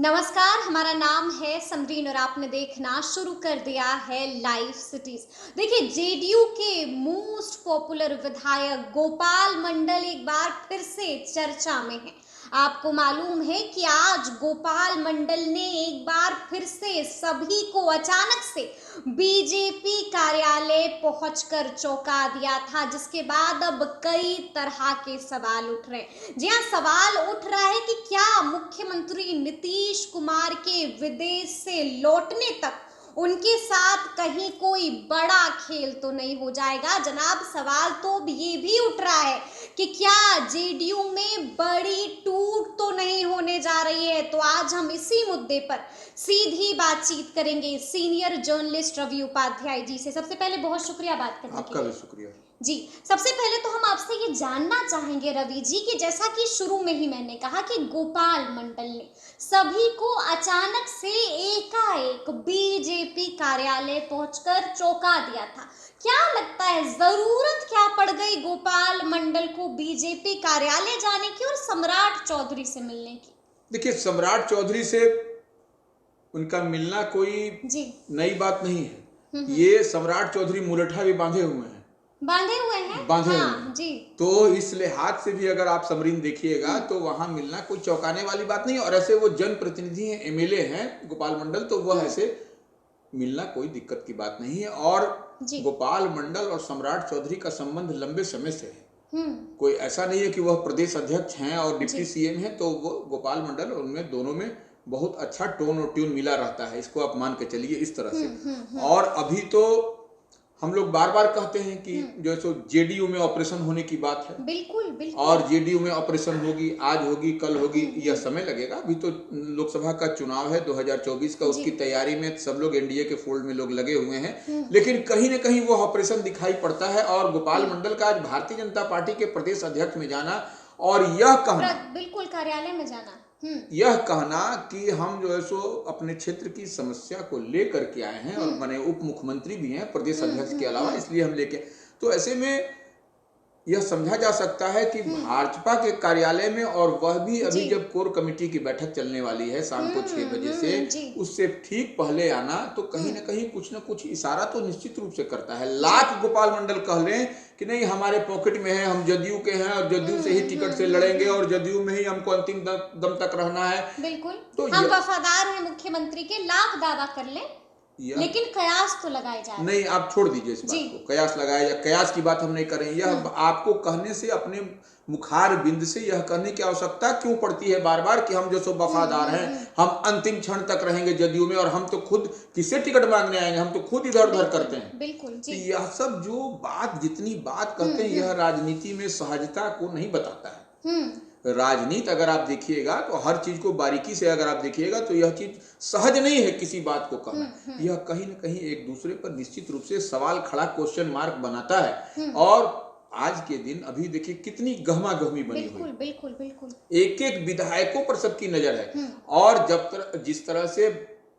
नमस्कार, हमारा नाम है समरीन और आपने देखना शुरू कर दिया है लाइव सिटीज। देखिए, जेडीयू के मोस्ट पॉपुलर विधायक गोपाल मंडल एक बार फिर से चर्चा में हैं। आपको मालूम है कि आज गोपाल मंडल ने एक बार फिर से सभी को अचानक से बीजेपी कार्यालय पहुंचकर चौंका दिया था, जिसके बाद अब कई तरह के सवाल उठ रहे हैं। जी हाँ, सवाल उठ रहा है कि क्या मुख्यमंत्री नीतीश कुमार के विदेश से लौटने तक उनके साथ कहीं कोई बड़ा खेल तो नहीं हो जाएगा। जनाब, सवाल तो अब ये भी उठ रहा है कि क्या जेडीयू में बड़ी टूट तो नहीं होने जा रही है। तो आज हम इसी मुद्दे पर सीधी बातचीत करेंगे सीनियर जर्नलिस्ट रवि उपाध्याय जी से। सबसे पहले बहुत शुक्रिया बात करने के लिए। आपका भी शुक्रिया जी। सबसे पहले तो हम आपसे ये जानना चाहेंगे रवि जी कि जैसा कि शुरू में ही मैंने कहा कि गोपाल मंडल ने सभी को अचानक से एकाएक बीजेपी कार्यालय पहुंचकर चौंका दिया था। क्या लगता है, जरूरत क्या पड़ गई गोपाल मंडल को बीजेपी कार्यालय जाने की और सम्राट चौधरी से मिलने की? देखिए, सम्राट चौधरी से उनका मिलना कोई नई बात नहीं है। ये सम्राट चौधरी मुरठा भी बांधे हुए हैं। हाँ, जी। तो इस लिहाज से भी अगर आप समरीन देखिएगा तो वहां मिलना कोई चौंकाने वाली बात नहीं है। और ऐसे वो जनप्रतिनिधि हैं, एमएलए हैं गोपाल मंडल, तो वह ऐसे मिलना कोई दिक्कत की बात नहीं है। और गोपाल मंडल और सम्राट चौधरी का संबंध लंबे समय से है। कोई ऐसा नहीं है कि वह प्रदेश अध्यक्ष हैं और डिप्टी सीएम हैं, तो वो गोपाल मंडल उनमें दोनों में बहुत अच्छा टोन और ट्यून मिला रहता है। इसको आप मान के चलिए इस तरह से। और अभी तो हम लोग बार बार कहते हैं कि जो सो जेडीयू में ऑपरेशन होने की बात है। बिल्कुल। और जेडीयू में ऑपरेशन होगी, आज होगी, कल होगी, यह समय लगेगा। अभी तो लोकसभा का चुनाव है 2024 का, उसकी तैयारी में सब लोग एनडीए के फोल्ड में लोग लगे हुए हैं। लेकिन कहीं न कहीं वो ऑपरेशन दिखाई पड़ता है। और गोपाल मंडल का आज भारतीय जनता पार्टी के प्रदेश अध्यक्ष में जाना और यह कहना, बिल्कुल कार्यालय में जाना, यह कहना कि हम जो है सो अपने क्षेत्र की समस्या को लेकर के आए हैं और बने उप मुख्यमंत्री भी हैं प्रदेश अध्यक्ष के अलावा, इसलिए हम लेके, तो ऐसे में यह समझा जा सकता है कि भाजपा के कार्यालय में, और वह भी अभी जब कोर कमेटी की बैठक चलने वाली है शाम को 6 बजे से, उससे ठीक पहले आना, तो कहीं ना कहीं कुछ ना कुछ इशारा तो निश्चित रूप से करता है। लाख गोपाल मंडल कह लें कि नहीं हमारे पॉकेट में है, हम जदयू के हैं और जदयू से ही टिकट से लड़ेंगे और जदयू में ही हमको अंतिम दम तक रहना है, बिल्कुल तो हम वफादार हैं मुख्यमंत्री के, लाख दावा कर लें, लेकिन कयास तो लगाए जा रहे हैं। नहीं, आप छोड़ दीजिए इस बात को, कयास लगाए या कयास की बात हम नहीं करें। यह आपको कहने से, अपने मुखार बिंद से यह कहने की आवश्यकता क्यों पड़ती है बार बार कि हम जो सो वफादार हैं, हम अंतिम क्षण तक रहेंगे जदयू में, और हम तो खुद किससे टिकट मांगने आएंगे, हम तो खुद इधर उधर करते हैं। बिल्कुल जी। यह सब जो बात, जितनी बात करते हैं, यह राजनीति में सहजता को नहीं बताता है। राजनीति अगर आप देखिएगा तो हर चीज को बारीकी से अगर आप देखिएगा तो यह चीज सहज नहीं है किसी बात को कहना। यह कहीं ना कहीं एक दूसरे पर निश्चित रूप से सवाल खड़ा, क्वेश्चन मार्क बनाता है। और आज के दिन अभी देखिए कितनी गहमा गहमी बनी हुई, बिल्कुल एक एक विधायकों पर सबकी नजर है। और जिस तरह से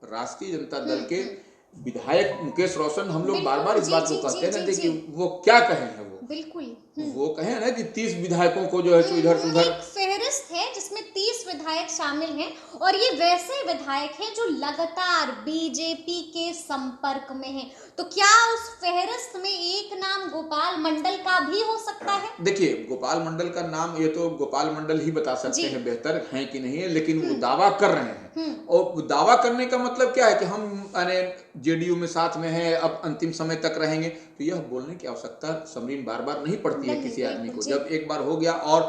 राष्ट्रीय जनता दल के विधायक मुकेश रोशन, हम लोग बार बार इस बात को कहते हैं ना कि वो क्या कहे हैं, वो कहे ना कि 30 विधायकों को जो है सो इधर उधर, एक फेहरिस्त है जिसमें 30 विधायक शामिल हैं, और ये वैसे विधायक हैं जो लगातार बीजेपी के संपर्क में हैं। तो क्या उस फेहरिस्त में एक नाम गोपाल मंडल का भी हो सकता है? देखिए, गोपाल मंडल का नाम ये तो गोपाल मंडल ही बता सकते हैं बेहतर है कि नहीं है, लेकिन वो दावा कर रहे हैं। और दावा करने का मतलब क्या है कि हम जेडीयू में साथ में हैं, अब अंतिम समय तक रहेंगे, तो यह बोलने की आवश्यकता समरीन बार बार नहीं पड़ती है किसी आदमी को। जब एक बार हो गया और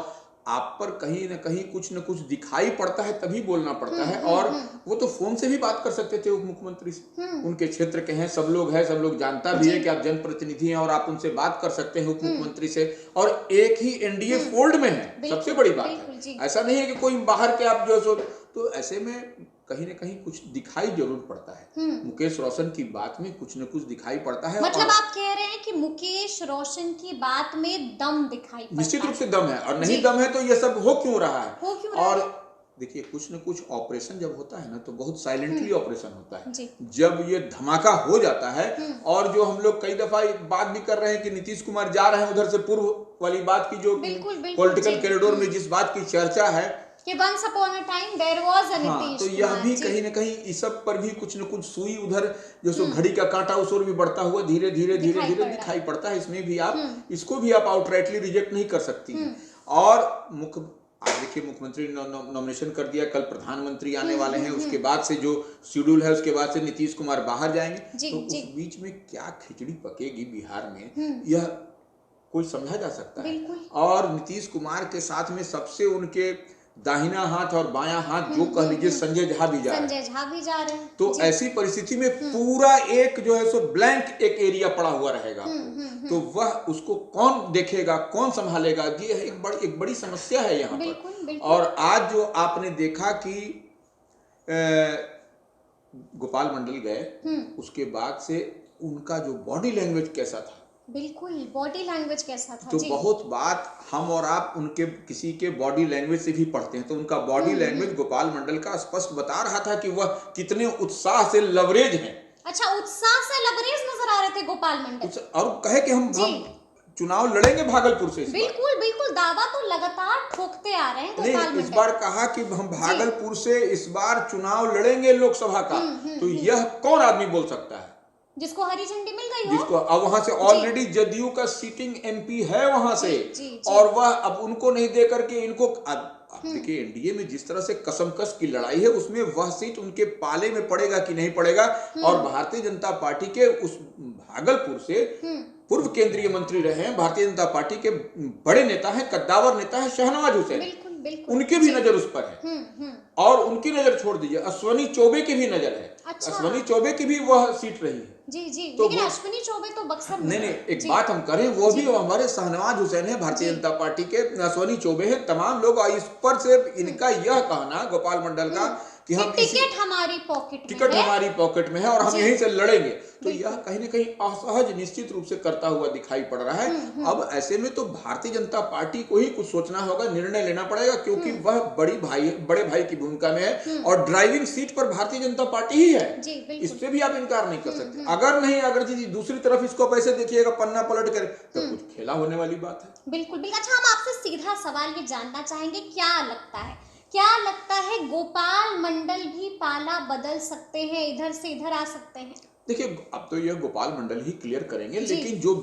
आप पर कहीं ना कहीं कुछ न कुछ दिखाई पड़ता है, तभी बोलना पड़ता है। और वो तो फोन से भी बात कर सकते थे उप मुख्यमंत्री से, उनके क्षेत्र के हैं, सब लोग जानता भी है कि आप जनप्रतिनिधि हैं और आप उनसे बात कर सकते हैं उप मुख्यमंत्री से, और एक ही एनडीए फोल्ड में है, सबसे बड़ी बात है। ऐसा नहीं है कि कोई बाहर के आप जो सो, तो ऐसे में कहीं ना कहीं कुछ दिखाई जरूर पड़ता है। मुकेश रोशन की बात में कुछ न कुछ दिखाई पड़ता है। मतलब आप कह रहे हैं कि मुकेश रोशन की बात में दम दिखाई पड़ता है? निश्चित रूप से दम है, और नहीं दम है तो ये सब हो क्यों रहा है? और देखिए, कुछ न कुछ ऑपरेशन जब होता है ना तो बहुत साइलेंटली ऑपरेशन होता है। जब ये धमाका हो जाता है, और जो हम लोग कई दफा बात भी कर रहे हैं कि नीतीश कुमार जा रहे हैं उधर से, पूर्व वाली बात की जो पॉलिटिकल कॉरिडोर में जिस बात की चर्चा है, कि once upon a time there was a हाँ, नीतीश तो यह कुमार भी जी। कहीं न कहीं इस सब पर भी कुछ न कुछ सुई उधर जो सो घड़ी का कांटा उस ओर भी बढ़ता हुआ धीरे धीरे धीरे दिखाई धीरे पड़ रहा दिखाई पड़ता है। इसमें भी आप हम्म इसको भी आप आउटराइटली रिजेक्ट नहीं कर सकती हैं। और मुख्य आज देखिए मुख्यमंत्री ने नॉमिनेशन कर दिया, कल प्रधानमंत्री आने वाले हैं, उसके बाद से जो शेड्यूल है उसके बाद से नीतीश कुमार बाहर जाएंगे। जी तो जी। उस बीच में क्या खिचड़ी पकेगी बिहार में, हम्म, यह कोई समझा जा सकता है। बिल्कुल। और नीतीश कुमार के साथ में सबसे उनके दाहिना हाथ और बायां हाथ जो कह लीजिए संजय झा भी जा रहे हैं। संजय झा भी जा रहे हैं तो जी। ऐसी परिस्थिति में पूरा एक जो है सो ब्लैंक एक एरिया पड़ा हुआ रहेगा हम्म, आपको। तो वह उसको कौन देखेगा, कौन संभालेगा, ये एक बड़ी समस्या है यहाँ पर। बिल्कुल बिल्कुल। और आज जो आपने देखा कि गोपाल मंडल गए, उसके बाद से उनका जो बॉडी लैंग्वेज कैसा था, बिल्कुल बॉडी लैंग्वेज कैसा था तो जी। बहुत बात हम और आप उनके किसी के बॉडी लैंग्वेज से भी पढ़ते हैं। तो उनका बॉडी लैंग्वेज गोपाल मंडल का स्पष्ट बता रहा था कि वह कितने उत्साह से लवरेज हैं। अच्छा, उत्साह से लबरेज नजर आ रहे थे गोपाल मंडल और कहे कि हम चुनाव लड़ेंगे भागलपुर से इस बार। बिल्कुल बिल्कुल, दावा तो लगातार ठोकते आ रहे हैं गोपाल नहीं, इस मंडल। बार कहा कि हम भागलपुर से इस बार चुनाव लड़ेंगे लोकसभा का। तो यह कौन आदमी बोल सकता है जिसको हरी झंडी मिल गई हो, जिसको अब वहां से ऑलरेडी जदयू का सीटिंग एमपी है वहां से, और वह अब उनको नहीं दे करके इनको अब देखिए एनडीए में जिस तरह से कसमकस की लड़ाई है उसमें वह सीट उनके पाले में पड़ेगा कि नहीं पड़ेगा। और भारतीय जनता पार्टी के उस भागलपुर से पूर्व केंद्रीय मंत्री रहे हैं, भारतीय जनता पार्टी के बड़े नेता हैं, कद्दावर नेता है शहनवाज हुसैन, बिल्कुल बिल्कुल, उनकी भी नजर उस पर है। और उनकी नजर छोड़ दीजिए, अश्वनी चौबे की भी नजर है। अच्छा। अश्वनी चौबे की भी वह सीट रही है जी जी। तो लेकिन अश्विनी चौबे तो बक्सर में नहीं, एक बात हम करें, वो भी हमारे शहनवाज हुसैन है, भारतीय जनता पार्टी के, अश्वनी चौबे है, तमाम लोग। इस पर से इनका यह कहना गोपाल मंडल का कि हम टिकट हमारी पॉकेट में है और हम यहीं से लड़ेंगे, तो यह कहीं न कहीं असहज निश्चित रूप से करता हुआ दिखाई पड़ रहा है। अब ऐसे में तो भारतीय जनता पार्टी को ही कुछ सोचना होगा, निर्णय लेना पड़ेगा, क्योंकि वह बड़े भाई की भूमिका में है और ड्राइविंग सीट पर भारतीय जनता पार्टी ही है। इससे भी आप इनकार नहीं कर सकते। अगर जी दूसरी तरफ इसको पैसे देखिएगा, पन्ना पलट कर, तो कुछ खेला होने वाली बात है। बिल्कुल बिल्कुल। अच्छा, हम आपसे सीधा सवाल ये जानना चाहेंगे, क्या लगता है गोपाल मंडल भी पाला बदल सकते हैं, इधर से इधर आ सकते हैं? देखिए, अब तो यह गोपाल मंडल ही क्लियर करेंगे, लेकिन जो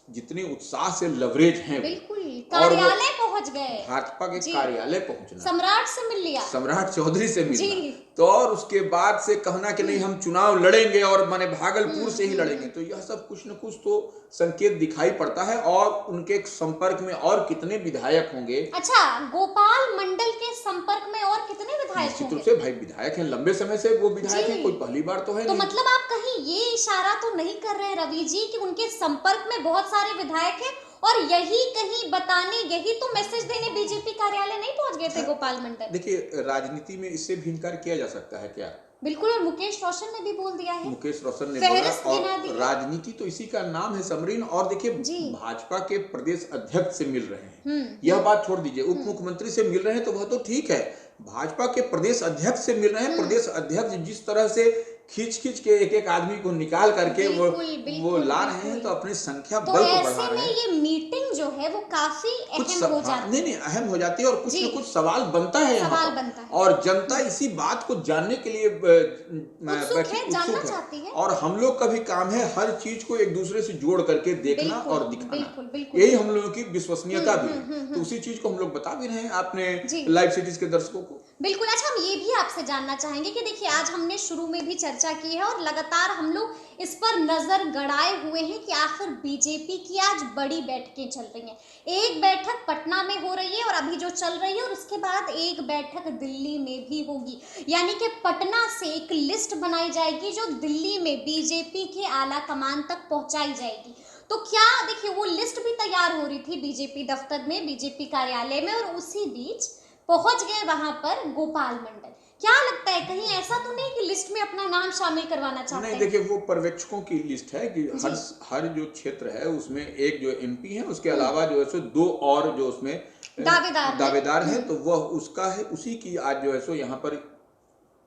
जितने उत्साह से लवरेज हैं, बिल्कुल कार्यालय पहुंच गए, भाजपा के कार्यालय पहुंचना, सम्राट से मिल लिया, सम्राट चौधरी से मिलना, तो और उसके बाद से कहना कि नहीं हम चुनाव लड़ेंगे और माने भागलपुर से ही लड़ेंगे, तो यह सब कुछ न कुछ तो संकेत दिखाई पड़ता है। और उनके संपर्क में और कितने विधायक होंगे? अच्छा, गोपाल मंडल के संपर्क में और कितने विधायक निश्चित रूप से भाई विधायक हैं, लंबे समय से वो विधायक हैं, कोई पहली बार तो है तो नहीं। मतलब आप कहीं ये इशारा तो नहीं कर रहे रवि जी कि उनके संपर्क में बहुत सारे विधायक हैं और यही कहीं बताने, यही तो मैसेज देने बीजेपी कार्यालय नहीं पहुंच गए थे गोपाल मंडल? देखिए, राजनीति में इससे भी इनकार किया जा सकता है क्या? बिल्कुल, और मुकेश रोशन ने भी बोल दिया है, मुकेश रोशन ने बोला, और राजनीति तो इसी का नाम है समरीन। और देखिए, भाजपा के प्रदेश अध्यक्ष से मिल रहे हैं, यह बात छोड़ दीजिए, उप मुख्यमंत्री से मिल रहे हैं तो वह तो ठीक है, भाजपा के प्रदेश अध्यक्ष से मिल रहे हैं। प्रदेश अध्यक्ष जिस तरह से खींच के एक आदमी को निकाल करके वो ला रहे हैं, तो अपनी संख्या बल को बढ़ा रहे हैं। ये मीटिंग जो है वो काफी अहम हो जाती है। नहीं, अहम हो जाती है और कुछ न कुछ सवाल बनता है यहाँ पर। और जनता इसी बात को जानने के लिए जानना चाहती है। और हम लोग का भी काम है हर चीज को एक दूसरे से जोड़ करके देखना और दिखाना, यही हम लोगों की विश्वसनीयता भी है। तो उसी चीज को हम लोग बता भी रहे हैं आपने लाइव सिटीज के दर्शकों को। बिल्कुल। अच्छा, हम ये भी आपसे जानना चाहेंगे कि देखिए, आज हमने शुरू में भी चर्चा की है और लगातार हम लोग इस पर नजर गड़ाए हुए हैं कि आखिर बीजेपी की आज बड़ी बैठकें चल रही हैं। एक बैठक पटना में हो रही है और अभी जो चल रही है, और उसके बाद एक बैठक दिल्ली में भी होगी। यानी कि पटना से एक लिस्ट बनाई जाएगी जो दिल्ली में बीजेपी के आला कमान तक पहुंचाई जाएगी। तो क्या देखिए, वो लिस्ट भी तैयार हो रही थी बीजेपी दफ्तर में, बीजेपी कार्यालय में, और उसी बीच पहुंच गए वहां पर गोपाल मंडल। क्या लगता है, कहीं ऐसा तो नहीं कि लिस्ट में अपना नाम शामिल करवाना चाहते हैं? नहीं, देखिए, वो पर्यवेक्षकों की लिस्ट है कि हर जो क्षेत्र है उसमें एक जो एमपी है, उसके अलावा जो है सो 2 और जो उसमें दावेदार हैं, तो वह उसका है, उसी की आज जो है सो यहाँ पर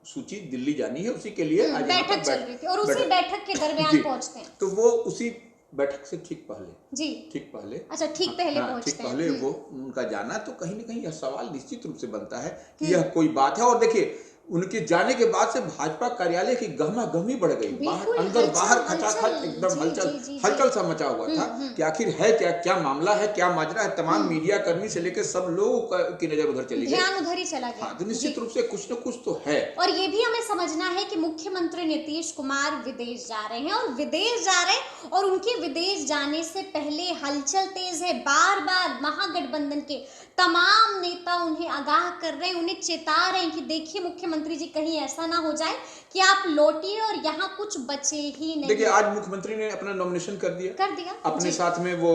सूची दिल्ली जानी है, उसी के लिए आज बैठक चल रही थी और उसी बैठक के दरमियान पहुंचते हैं। तो वो उसी बैठक से ठीक जी पहले अच्छा ठीक पहले हाँ, पहुंचते ठीक पहले हैं वो उनका जाना, तो कहीं ना कहीं यह सवाल निश्चित रूप से बनता है कि हम्म यह कोई बात है। और देखिए, उनके जाने के बाद से भाजपा कार्यालय की गहमा गहमी बढ़ गई, बाहर बिल्कुल अंदर हलचल बाहर हलचल खचाखच एकदम जी हलचल जी जी जी हलचल सा मचा हुआ था कि आखिर है क्या, क्या मामला है, क्या माजरा है। तमाम हम्म मीडिया कर्मी से लेकर सब लोगों की नजर उधर चली गई। ध्यान उधर ही चला हाँ, गया तो जी। निश्चित रूप से कुछ न कुछ तो है। और ये भी हमें समझना है कि मुख्यमंत्री नीतीश कुमार विदेश जा रहे हैं, और विदेश जा रहे हैं, और उनके विदेश जाने से पहले हलचल तेज है। बार बार महागठबंधन के तमाम नेता उन्हें आगाह कर रहे हैं, उन्हें चेता रहे हैं कि देखिए मुख्यमंत्री जी, कहीं ऐसा ना हो जाए कि आप लौटिए और यहाँ कुछ बचे ही देखिए, नहीं। आज मुख्यमंत्री ने अपना नॉमिनेशन कर दिया अपने जी साथ में। वो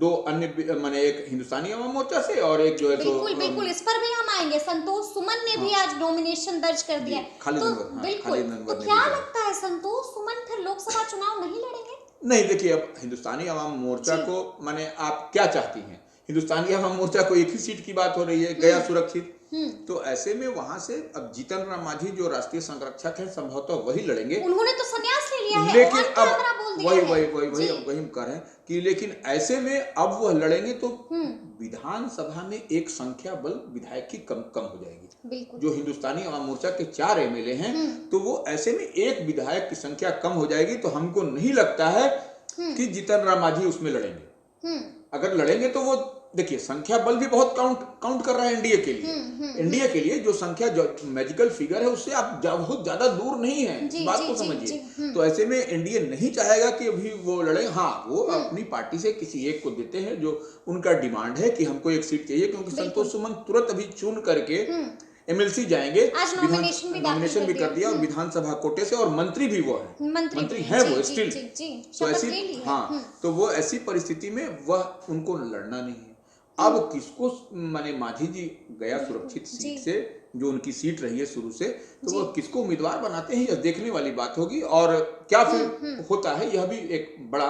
दो अन्य माने एक हिंदुस्तानी अवाम मोर्चा से और एक जो है तो बिल्कुल बिल्कुल, इस पर भी हम आएंगे। संतोष सुमन ने भी हाँ आज नॉमिनेशन दर्ज कर जी, दिया है। खालिद तो अनवर, हाँ बिल्कुल, खालिद तो अनवर ने क्या भी कहा। लगता है संतोष सुमन फिर लोकसभा चुनाव नहीं लड़ेंगे? नहीं, देखिए, अब हिंदुस्तानी अवाम मोर्चा जी को माने आप क्या चाहती हैं? हिंदुस्तानी अवाम मोर्चा को एक ही सीट की बात हो रही है, गया हम्म सुरक्षित। हम्म तो ऐसे में वहां से अब जीतन राम मांझी जो राष्ट्रीय संरक्षक हैं, संभवतः वही लड़ेंगे। उन्होंने तो संन्यास ले लिया है, लेकिन ऑन अब कैमरा बोल दिया वही है वही वही वही जी। अब वही हम कह रहे हैं कि लेकिन ऐसे में अब वह लड़ेंगे तो हम्म विधानसभा में एक संख्या बल विधायक की कम कम हो जाएगी। बिल्कुल जो हिंदुस्तानी अवाम मोर्चा के 4 एमएलए हैं, हम्म तो वो ऐसे में एक विधायक की संख्या कम हो जाएगी। तो हमको नहीं लगता है हम्म कि जीतन राम मांझी उसमें लड़ेंगे। हम्म अगर लड़ेंगे तो वो, देखिए, संख्या बल भी बहुत काउंट कर रहा है एनडीए के लिए। एनडीए के लिए जो संख्या, जो मैजिकल फिगर है, उससे आप बहुत ज्यादा दूर नहीं है, इस जी बात जी को जी समझिए। जी तो ऐसे में एनडीए नहीं चाहेगा कि अभी वो लड़े। हाँ, वो हम्म अपनी पार्टी से किसी एक को देते हैं जो उनका डिमांड है कि हमको एक सीट चाहिए, क्योंकि बिल्कुल संतोष सुमन तुरंत अभी चुन करके हम्म एमएलसी जाएंगे। आज नॉमिनेशन भी दाखिल नॉमिनेशन भी कर कर दिया दिया और विधानसभा कोटे से, और मंत्री भी वो है, मंत्री भी मंत्री हैं है जी वो जी स्टिल। जी जी तो शपथ ऐसी, ले ली है हाँ, तो वो ऐसी परिस्थिति में वह उनको लड़ना नहीं है। अब किसको माने मांझी जी गया सुरक्षित जी सीट से, जो उनकी सीट रही है शुरू से, तो जी वह किसको उम्मीदवार बनाते हैं, यह देखने वाली बात होगी। और क्या फिर होता है, यह भी एक बड़ा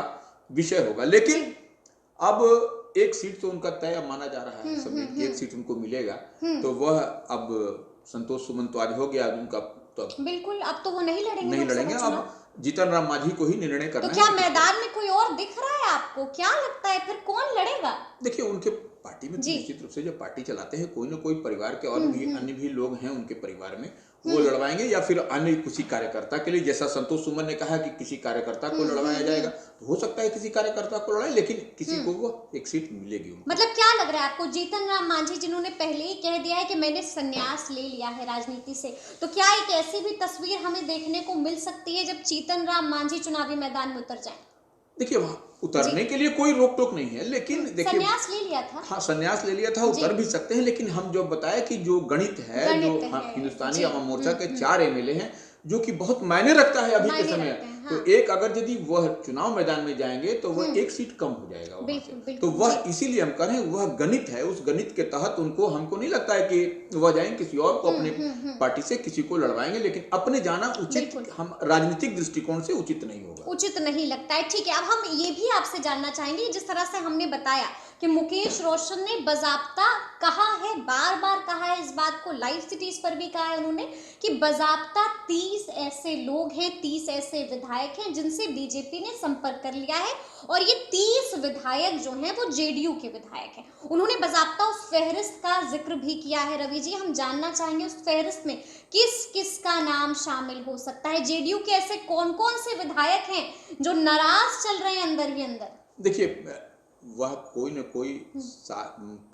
विषय होगा। जी लेकिन अब एक सीट तो उनका तय माना जा रहा है, सब की एक सीट उनको मिलेगा। तो वह अब संतोष सुमन तो आज हो गया उनका, तो अब बिल्कुल, अब तो वो नहीं लड़ेंगे नहीं लोकसभा लड़ेंगे। चुनाव। अब जीतन राम मांझी को ही निर्णय तो करना क्या है। मैदान में कोई और दिख रहा है आपको? क्या लगता है फिर कौन लड़ेगा? देखिए, उनके पार्टी में तो जी निश्चित रूप से जो पार्टी चलाते हैं, कोई ना कोई परिवार के और भी अन्य भी लोग हैं उनके परिवार में, वो लड़वाएंगे, या फिर अन्य किसी कार्यकर्ता के लिए, जैसा संतोष सुमन ने कहा कि किसी कार्यकर्ता को लड़वाया जाएगा, तो हो सकता है किसी कार्यकर्ता को लड़ाए, लेकिन किसी को वो एक सीट मिलेगी उनको। मतलब क्या लग रहा है आपको, जीतन राम मांझी जिन्होंने पहले ही कह दिया है कि मैंने संन्यास ले लिया है राजनीति से, तो क्या एक ऐसी भी तस्वीर हमें देखने को मिल सकती है जब जीतन राम मांझी चुनावी मैदान में उतर जाए? देखिए, वहां उतरने के लिए कोई रोक टोक नहीं है, लेकिन देखिए, संन्यास ले लिया था। हाँ, संन्यास ले लिया था, उतर भी सकते हैं। लेकिन हम जो बताए कि जो गणित है, जो हिंदुस्तानी जी अवाम मोर्चा के 4 एमएलए हैं, जो कि बहुत मायने रखता है अभी के मायने समय। रखते हैं, तो हाँ। एक अगर यदि वह चुनाव मैदान में जाएंगे तो वह एक सीट कम हो जाएगा वहां बिल्कुल, से। बिल्कुल, तो वह इसीलिए हम कह रहे हैं, वह गणित है, उस गणित के तहत उनको, हमको नहीं लगता है कि वह जाएंगे किसी और को, अपने पार्टी से किसी को लड़वाएंगे, लेकिन अपने जाना उचित, हम राजनीतिक दृष्टिकोण से उचित नहीं होगा, उचित नहीं लगता है। ठीक है, अब हम ये भी आपसे जानना चाहेंगे, जिस तरह से हमने बताया कि मुकेश रोशन ने बजाप्ता कहा है, बार बार कहा है इस बात को, लाइव सिटीज पर भी कहा है उन्होंने कि बजाप्ता 30 ऐसे लोग हैं, 30 ऐसे विधायक हैं जिनसे बीजेपी ने संपर्क कर लिया है, और ये 30 विधायक जो हैं वो जेडीयू के विधायक हैं। उन्होंने बजाप्ता उस फहरिस्त का जिक्र भी किया है। रवि जी, हम जानना चाहेंगे उस फहरिस्त में किस किस का नाम शामिल हो सकता है? जेडीयू के ऐसे कौन कौन से विधायक हैं जो नाराज चल रहे हैं अंदर ही अंदर? देखिए, वह कोई न कोई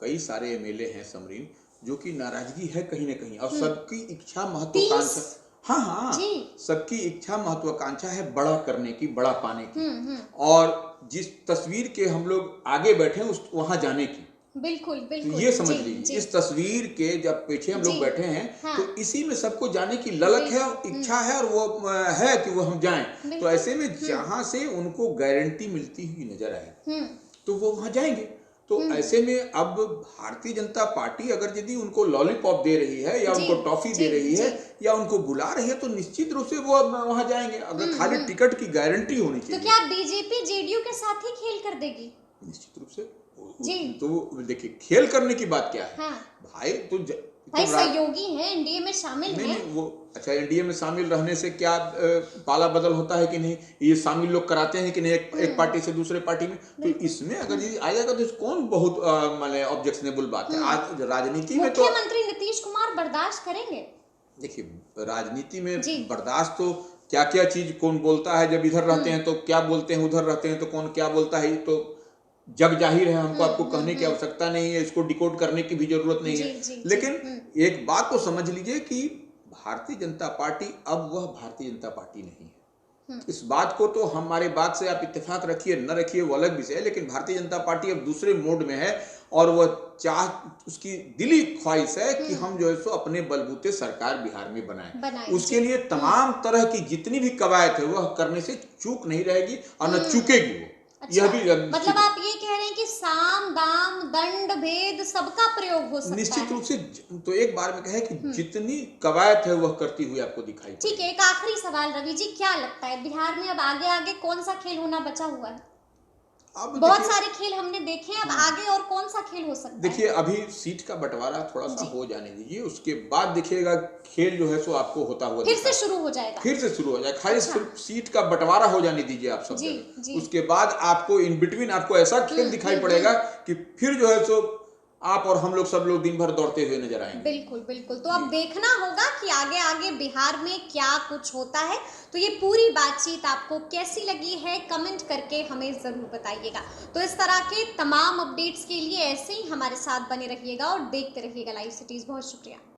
कई सारे एमएलए हैं समरीन, जो कि नाराजगी है कहीं ना कहीं, और सबकी इच्छा महत्वाकांक्षा, हाँ हाँ, सबकी इच्छा महत्वाकांक्षा है बड़ा करने की, बड़ा पाने की, और जिस तस्वीर के हम लोग आगे बैठे हैं उस वहां जाने की। बिल्कुल बिल्कुल, तो ये समझ लीजिए, इस तस्वीर के जब पीछे हम लोग बैठे हैं, तो इसी में सबको जाने की ललक है, इच्छा है, और वो है कि वो हम जाएं। तो ऐसे में जहां से उनको गारंटी मिलती हुई नजर आए तो वो वहां जाएंगे। तो ऐसे में अब भारतीय जनता पार्टी अगर यदि उनको लॉलीपॉप दे रही है, या उनको टॉफी दे रही है, या उनको बुला रही है, तो निश्चित रूप से वो वहां जाएंगे, अगर खाली टिकट की गारंटी होनी चाहिए। तो क्या बीजेपी जेडीयू के साथ ही खेल कर देगी? निश्चित रूप से। तो देखिए, खेल करने की बात क्या है, हाँ। भाई, भाई सहयोगी हैं, एनडीए में शामिल हैं। नहीं, वो अच्छा, एनडीए में शामिल रहने से क्या पाला बदल होता है कि नहीं, ये शामिल लोग कराते हैं कि नहीं एक पार्टी से दूसरे पार्टी में, तो इसमें अगर ये आ जाएगा तो कौन बहुत माने ऑब्जेक्शनेबल बात है। आज राजनीति में तो मुख्यमंत्री नीतीश कुमार बर्दाश्त करेंगे? देखिए, राजनीति में जी। बर्दाश्त तो क्या क्या चीज कौन बोलता है, जब इधर रहते हैं तो क्या बोलते हैं, उधर रहते हैं तो कौन क्या बोलता है, तो जग जाहिर है, हमको आपको कहने की आवश्यकता नहीं है, इसको डिकोड करने की भी जरूरत नहीं है। जी, लेकिन एक बात तो समझ लीजिए कि भारतीय जनता पार्टी अब वह भारतीय जनता पार्टी नहीं है। इस बात को तो हमारे बात से आप इत्तेफाक रखिए न रखिए वो अलग विषय है, लेकिन भारतीय जनता पार्टी अब दूसरे मोड में है और वह उसकी दिली ख्वाहिश है कि हम जो है सो अपने बलबूते सरकार बिहार में बनाएं। उसके लिए तमाम तरह की जितनी भी कवायद है वह करने से चूक नहीं रहेगी और न चूकेगी वो। अच्छा, यह भी मतलब आप ये कह रहे हैं कि साम दाम दंड भेद सबका प्रयोग हो सकता है? निश्चित रूप से। तो एक बार में कहे कि जितनी कवायद है वह करती हुई आपको दिखाई। ठीक है, एक आखिरी सवाल रवि जी, क्या लगता है बिहार में अब आगे आगे कौन सा खेल होना बचा हुआ है? अब बहुत सारे खेल हमने देखे हैं, अब आगे और कौन सा खेल हो सकता है? देखिए, अभी सीट का बंटवारा थोड़ा सा हो जाने दीजिए, उसके बाद देखिएगा खेल जो है सो आपको होता हुआ फिर से शुरू हो जाएगा। फिर से शुरू हो जाएगा। खाली सिर्फ सीट का बंटवारा हो जाने दीजिए आप सब जगह, उसके बाद आपको इन बिटवीन आपको ऐसा खेल दिखाई पड़ेगा कि फिर जो है सो आप और हम लोग सब लोग दिन भर दौड़ते हुए नजर आएंगे। बिल्कुल बिल्कुल, तो अब देखना होगा कि आगे आगे बिहार में क्या कुछ होता है। तो ये पूरी बातचीत आपको कैसी लगी है, कमेंट करके हमें जरूर बताइएगा। तो इस तरह के तमाम अपडेट्स के लिए ऐसे ही हमारे साथ बने रहिएगा और देखते रहिएगा लाइव सिटीज। बहुत शुक्रिया।